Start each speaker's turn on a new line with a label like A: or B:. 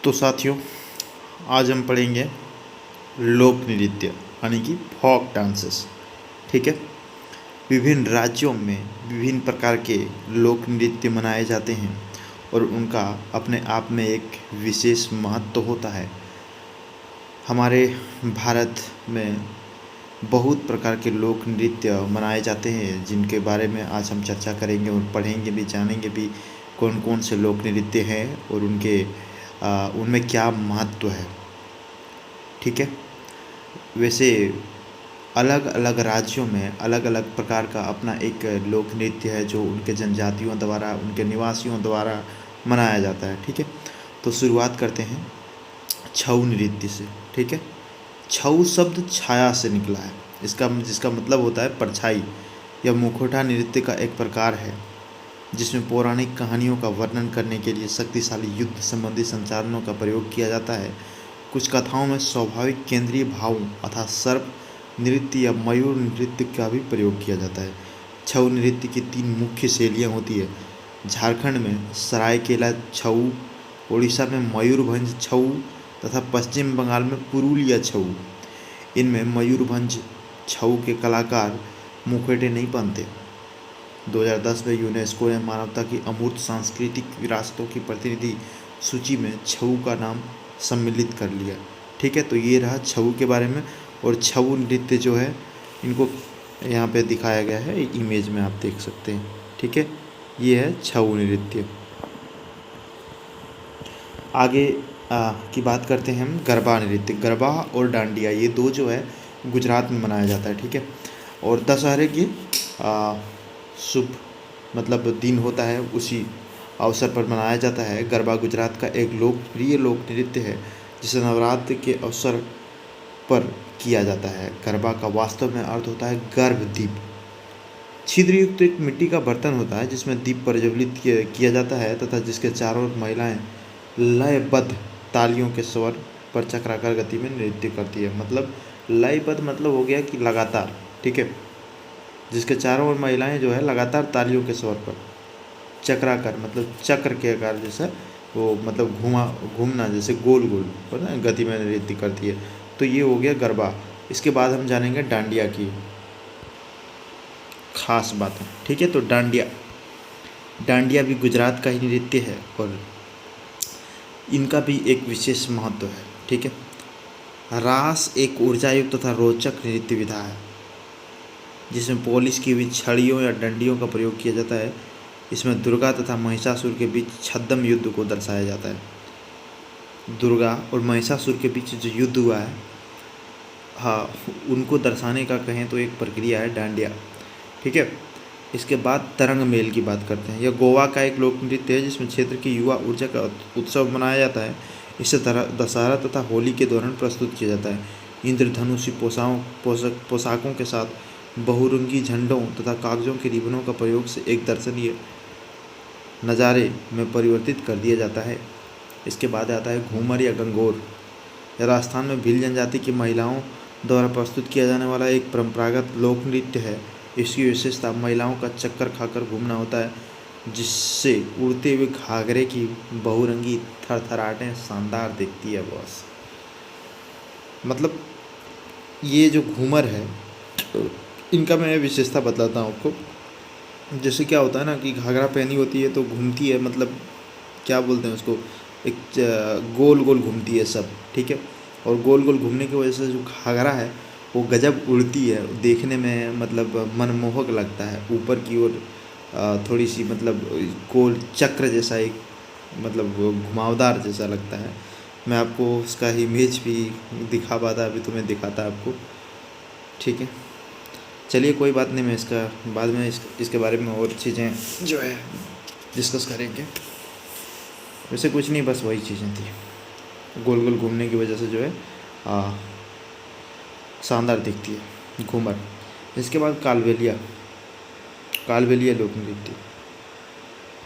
A: तो साथियों, आज हम पढ़ेंगे लोक नृत्य यानी कि फोक डांसेस। ठीक है। विभिन्न राज्यों में विभिन्न प्रकार के लोक नृत्य मनाए जाते हैं और उनका अपने आप में एक विशेष महत्व होता है। हमारे भारत में बहुत प्रकार के लोक नृत्य मनाए जाते हैं जिनके बारे में आज हम चर्चा करेंगे और पढ़ेंगे भी, जानेंगे भी कौन कौन से लोक नृत्य हैं और उनमें क्या महत्व है। ठीक है। वैसे अलग अलग राज्यों में अलग अलग प्रकार का अपना एक लोक नृत्य है जो उनके जनजातियों द्वारा, उनके निवासियों द्वारा मनाया जाता है। ठीक है। तो शुरुआत करते हैं छऊ नृत्य से। ठीक है। छऊ शब्द छाया से निकला है, जिसका मतलब होता है परछाई। यह मुखौटा नृत्य का एक प्रकार है जिसमें पौराणिक कहानियों का वर्णन करने के लिए शक्तिशाली युद्ध संबंधी संचालनों का प्रयोग किया जाता है। कुछ कथाओं में स्वाभाविक केंद्रीय भावों अर्थात सर्प नृत्य या मयूर नृत्य का भी प्रयोग किया जाता है। छऊ नृत्य की 3 मुख्य शैलियाँ होती है। झारखंड में सरायकेला छऊ, उड़ीसा में मयूरभंज छऊ तथा पश्चिम बंगाल में पुरुलिया छऊ। इनमें मयूरभंज छऊ के कलाकार मुखौटे नहीं पहनते। 2010 में यूनेस्को ने मानवता की अमूर्त सांस्कृतिक विरासतों की प्रतिनिधि सूची में छऊ का नाम सम्मिलित कर लिया। ठीक है। तो ये रहा छऊ के बारे में। और छऊ नृत्य जो है इनको यहाँ पे दिखाया गया है, इमेज में आप देख सकते हैं। ठीक है। ये है छऊ नृत्य। आगे की बात करते हैं हम गरबा नृत्य। गरबा और डांडिया ये 2 जो है गुजरात में मनाया जाता है। ठीक है। और दशहरे की शुभ दिन होता है, उसी अवसर पर मनाया जाता है। गरबा गुजरात का एक लोकप्रिय लोक नृत्य है जिसे नवरात्र के अवसर पर किया जाता है। गरबा का वास्तव में अर्थ होता है गर्भ दीप। छिद्र युक्त एक मिट्टी का बर्तन होता है जिसमें दीप प्रज्वलित किया जाता है तथा जिसके चारों ओर महिलाएं लयबद्ध तालियों के स्वर पर चक्राकार गति में नृत्य करती है। मतलब लयबद्ध मतलब हो गया कि लगातार। ठीक है। जिसके चारों ओर महिलाएं जो है लगातार तालियों के स्वर पर चक्राकार मतलब चक्र के आकार जैसा वो घूमना जैसे गोल गोल पर ना गति में नृत्य करती है। तो ये हो गया गरबा। इसके बाद हम जानेंगे डांडिया की खास बातें। ठीक है। तो डांडिया भी गुजरात का ही नृत्य है और इनका भी एक विशेष महत्व है। ठीक है। रास एक ऊर्जायुक्त तथा रोचक नृत्य विधा है जिसमें पॉलिश की हुई छड़ियों या डंडियों का प्रयोग किया जाता है। इसमें दुर्गा तथा महिषासुर के बीच छद्म युद्ध को दर्शाया जाता है। दुर्गा और महिषासुर के बीच जो युद्ध हुआ है, हाँ, उनको दर्शाने का कहें तो एक प्रक्रिया है डांडिया। ठीक है। इसके बाद तरंग मेल की बात करते हैं। यह गोवा का एक लोक नृत्य है जिसमें क्षेत्र की युवा ऊर्जा का उत्सव मनाया जाता है। इसे दशहरा तथा होली के दौरान प्रस्तुत किया जाता है। इंद्रधनुषी पोशाकों के साथ बहुरंगी झंडों तथा कागजों के रिबनों का प्रयोग से एक दर्शनीय नज़ारे में परिवर्तित कर दिया जाता है। इसके बाद आता है घूमर या गंगोर। यह राजस्थान में भील जनजाति की महिलाओं द्वारा प्रस्तुत किया जाने वाला एक परंपरागत लोक नृत्य है। इसकी विशेषता महिलाओं का चक्कर खाकर घूमना होता है जिससे उड़ते हुए घाघरे की बहुरंगी थरथराहटें शानदार दिखती है बॉस। ये जो घूमर है इनका मैं विशेषता बताता हूँ आपको। जैसे क्या होता है ना कि घाघरा पहनी होती है तो घूमती है, क्या बोलते हैं उसको, एक गोल गोल घूमती है सब। ठीक है। और गोल गोल घूमने की वजह से जो घाघरा है वो गजब उड़ती है, देखने में मनमोहक लगता है। ऊपर की ओर थोड़ी सी गोल चक्र जैसा एक घुमावदार जैसा लगता है। मैं आपको उसका इमेज भी दिखा पाता, अभी तुम्हें दिखाता आपको। ठीक है। चलिए कोई बात नहीं, मैं इसका बाद में इसके बारे में और चीज़ें जो है डिस्कस करेंगे। वैसे कुछ नहीं, बस वही चीज़ें थी। गोल गोल घूमने की वजह से जो है शानदार दिखती है घूमर। इसके बाद कालबेलिया लोक नृत्य।